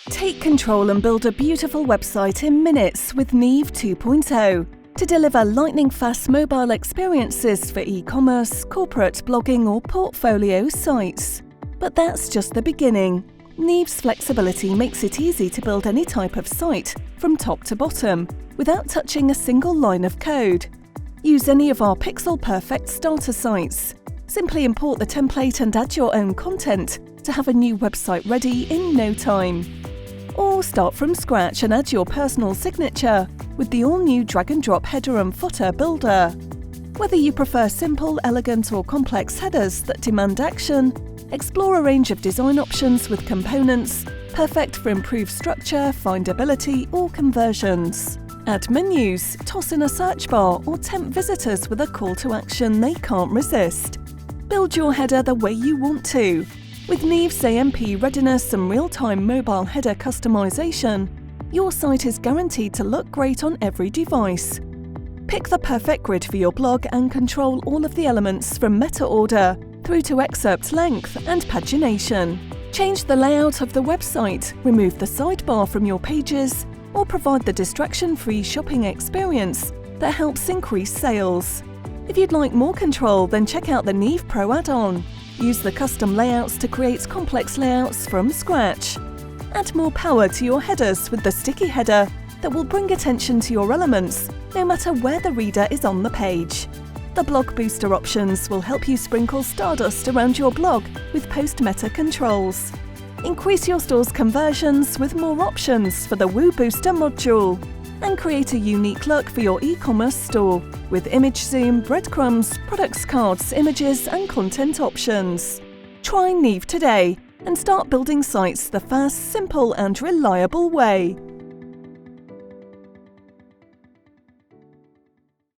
Take control and build a beautiful website in minutes with Neve 2.0 to deliver lightning-fast mobile experiences for e-commerce, corporate blogging or portfolio sites. But that's just the beginning. Neve's flexibility makes it easy to build any type of site, from top to bottom, without touching a single line of code. Use any of our pixel-perfect starter sites. Simply import the template and add your own content to have a new website ready in no time. Or start from scratch and add your personal signature with the all-new drag-and-drop header and footer builder. Whether you prefer simple, elegant or complex headers that demand action, explore a range of design options with components, perfect for improved structure, findability or conversions. Add menus, toss in a search bar or tempt visitors with a call to action they can't resist. Build your header the way you want to. With Neve's AMP readiness and real-time mobile header customization, your site is guaranteed to look great on every device. Pick the perfect grid for your blog and control all of the elements from meta order through to excerpt length and pagination. Change the layout of the website, remove the sidebar from your pages, or provide the distraction-free shopping experience that helps increase sales. If you'd like more control, then check out the Neve Pro add-on. Use the custom layouts to create complex layouts from scratch. Add more power to your headers with the sticky header that will bring attention to your elements, no matter where the reader is on the page. The blog booster options will help you sprinkle stardust around your blog with post-meta controls. Increase your store's conversions with more options for the Woo Booster module. And create a unique look for your e-commerce store with image zoom, breadcrumbs, products cards, images and content options. Try Neve today and start building sites the fast, simple and reliable way.